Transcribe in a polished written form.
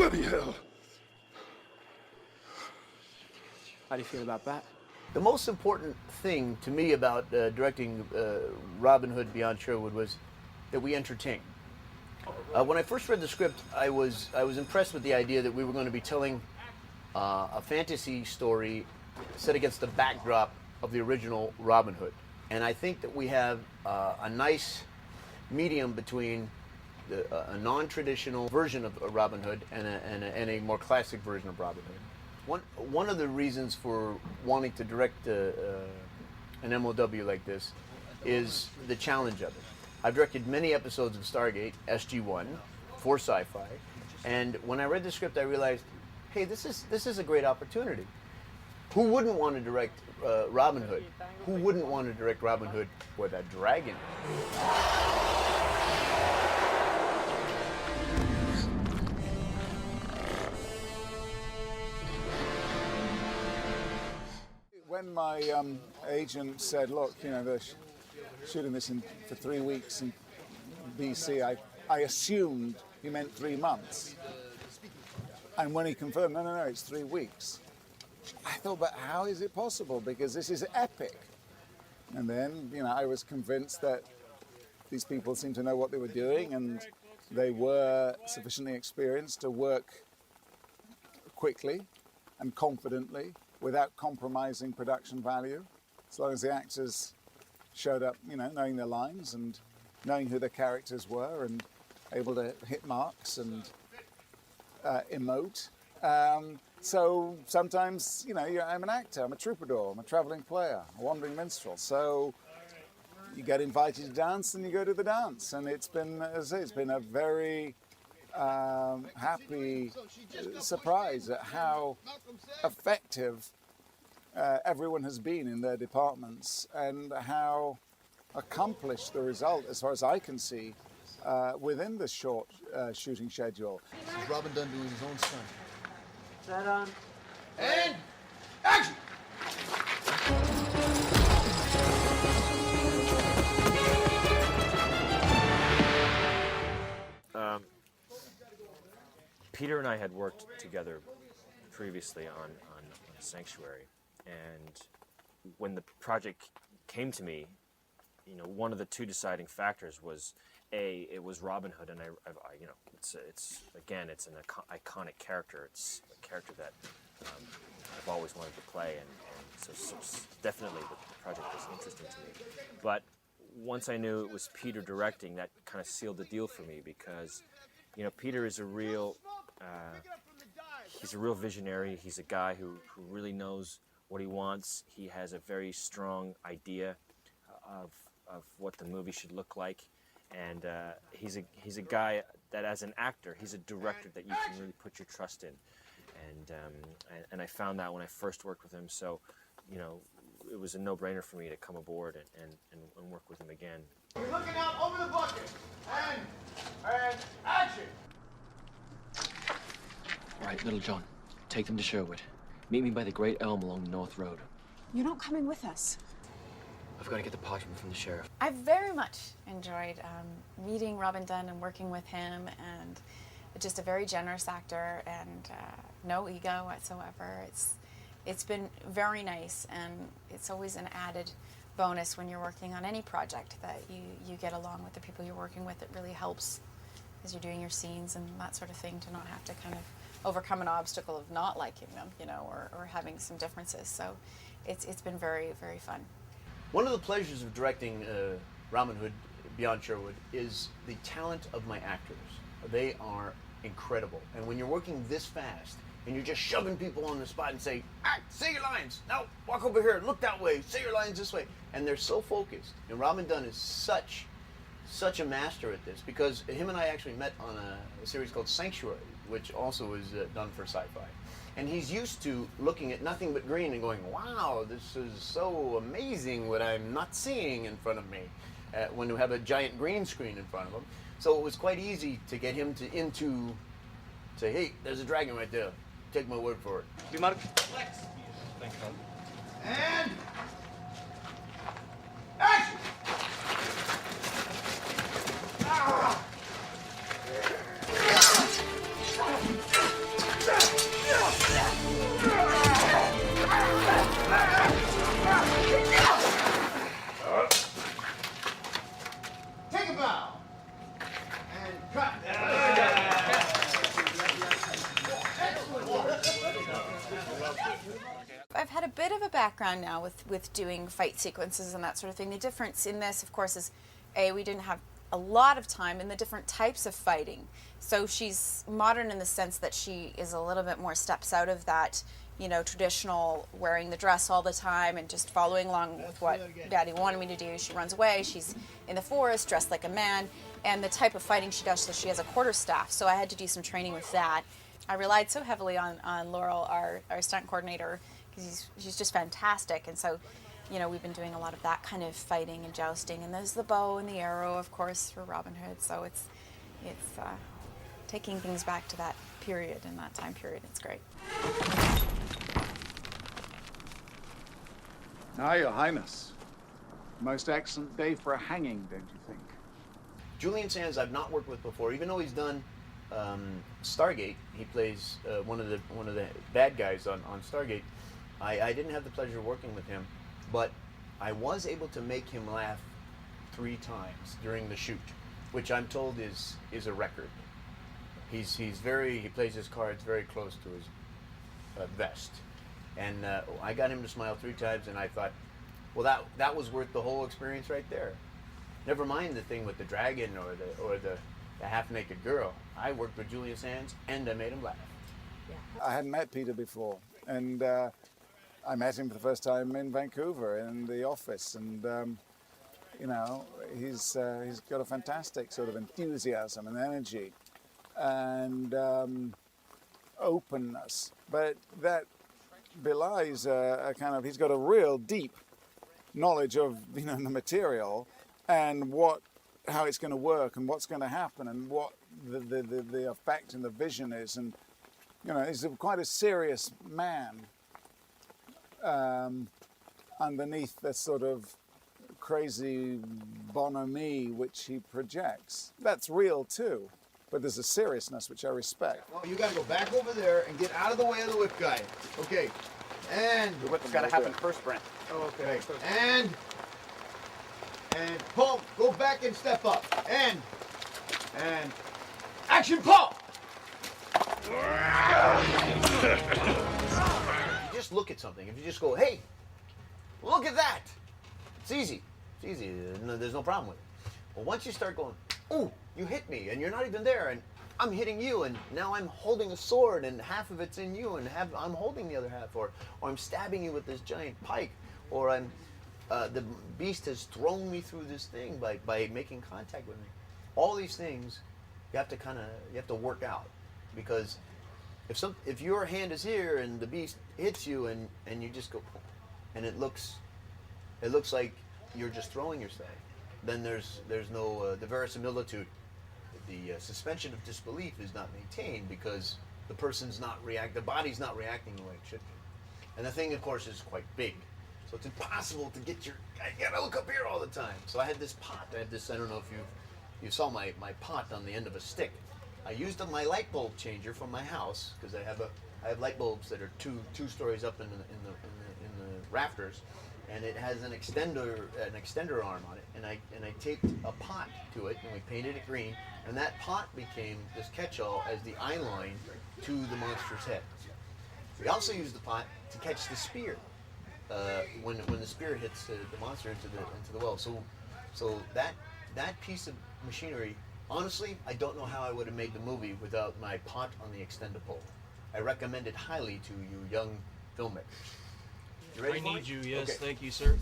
Bloody hell. How do you feel about that? The most important thing to me about directing Robin Hood Beyond Sherwood was that we entertain. When I first read the script, I was impressed with the idea that we were going to be telling a fantasy story set against the backdrop of the original Robin Hood. And I think that we have a nice medium between a non-traditional version of Robin Hood and a more classic version of Robin Hood. One of the reasons for wanting to direct an MOW like this is the challenge of it. I've directed many episodes of Stargate, SG-1, for Sci-Fi, and when I read the script I realized, hey, this is a great opportunity. Who wouldn't want to direct Robin Hood? Who wouldn't want to direct Robin Hood with a dragon? When my agent said, look, you know, they're shooting this for 3 weeks in BC, I assumed he meant 3 months. And when he confirmed, no, it's 3 weeks, I thought, but how is it possible? Because this is epic. And then, you know, I was convinced that these people seemed to know what they were doing and they were sufficiently experienced to work quickly and confidently without compromising production value, as long as the actors showed up, you know, knowing their lines and knowing who their characters were and able to hit marks and emote. So sometimes, you know, I'm an actor, I'm a troubadour, I'm a traveling player, a wandering minstrel. So you get invited to dance and you go to the dance. And it's been, as I say, it's been a very happy surprise at how effective everyone has been in their departments and how accomplished the result, as far as I can see, within the short shooting schedule. This is Robin.Dunne doing his own son. Is that on? And action! Peter and I had worked together previously on Sanctuary, and when the project came to me, you know, one of the two deciding factors was it was Robin Hood, and I you know, it's an iconic character. It's a character that I've always wanted to play, and so definitely the project was interesting to me. But once I knew it was Peter directing, that kind of sealed the deal for me, because, you know, Peter is he's a real visionary. He's a guy who really knows what he wants. He has a very strong idea of what the movie should look like, and he's a guy that, as an actor, he's a director that you can really put your trust in, and I found that when I first worked with him. So, you know, it was a no-brainer for me to come aboard and work with him again. You're looking out over the bucket, and action! All right, Little John, take them to Sherwood. Meet me by the Great Elm along the North Road. You're not coming with us. I've got to get the parchment from the sheriff. I very much enjoyed meeting Robin.Dunne and working with him, and just a very generous actor and no ego whatsoever. It's been very nice, and it's always an added bonus when you're working on any project that you get along with the people you're working with. It really helps as you're doing your scenes and that sort of thing, to not have to kind of overcome an obstacle of not liking them, you know, or having some differences. So it's been very, very fun. One of the pleasures of directing Robin Hood Beyond Sherwood is the talent of my actors. They are incredible. And when you're working this fast and you're just shoving people on the spot and say, act, say your lines, now walk over here, look that way, say your lines this way. And they're so focused. And Robin.Dunne is such a master at this, because him and I actually met on a series called Sanctuary, which also was done for Sci-Fi. And he's used to looking at nothing but green and going, wow, this is so amazing what I'm not seeing in front of me, when you have a giant green screen in front of him. So it was quite easy to get him to say, hey, there's a dragon right there. Take my word for it. Be marked. Flex. Thank you. And action! Ah! bit of a background now with doing fight sequences and that sort of thing. The difference in this, of course, is we didn't have a lot of time in the different types of fighting. So she's modern in the sense that she is a little bit more steps out of that, you know, traditional wearing the dress all the time and just following along with what Daddy wanted me to do. She runs away. She's in the forest dressed like a man. And the type of fighting she does, so she has a quarterstaff. So I had to do some training with that. I relied so heavily on Laurel, our stunt coordinator, because she's just fantastic. And so, you know, we've been doing a lot of that kind of fighting and jousting. And there's the bow and the arrow, of course, for Robin Hood. So it's taking things back to that period and that time period. It's great. Now, Your Highness, most excellent day for a hanging, don't you think? Julian Sands I've not worked with before, even though he's done Stargate. He plays one of the bad guys on Stargate. I didn't have the pleasure of working with him, but I was able to make him laugh 3 times during the shoot, which I'm told is a record. He plays his cards very close to his vest, and I got him to smile 3 times, and I thought, well, that was worth the whole experience right there. Never mind the thing with the dragon or the half-naked girl. I worked with Julian Sands, and I made him laugh. I hadn't met Peter before, and I met him for the first time in Vancouver in the office, and you know, he's got a fantastic sort of enthusiasm and energy and openness, but that belies a kind of, he's got a real deep knowledge of, you know, the material and how it's going to work and what's going to happen and what the effect and the vision is, and you know, he's quite a serious man underneath this sort of crazy bonhomie which he projects. That's real too, but there's a seriousness which I respect. Well, you gotta go back over there and get out of the way of the whip guy. Okay. And The whip's got to happen first, Brent. okay. And Paul, go back and step up. And action, Paul! You just look at something. If you just go, hey, look at that. It's easy. It's easy. There's no problem with it. But once you start going, ooh, you hit me, and you're not even there, and I'm hitting you, and now I'm holding a sword, and half of it's in you, and I'm holding the other half, or I'm stabbing you with this giant pike, or I'm the beast has thrown me through this thing by making contact with me. All these things you have to work out, because if your hand is here and the beast hits you and you just go, and it looks like you're just throwing yourself, then there's no the verisimilitude, the suspension of disbelief is not maintained, because the body's not reacting the way it should be. And the thing, of course, is quite big, so it's impossible to get you gotta look up here all the time. So I had this pot. I don't know if you saw my pot on the end of a stick. I used my light bulb changer from my house, because I have light bulbs that are two stories up in the rafters, and it has an extender arm on it, and I taped a pot to it, and we painted it green, and that pot became this catch-all as the eye line to the monster's head. We also used the pot to catch the spear when the spear hits the monster into the well. So that piece of machinery, honestly, I don't know how I would have made the movie without my pot on the extender-pole. I recommend it highly to you young filmmakers. You ready? I need you, yes, Okay. thank you, sir.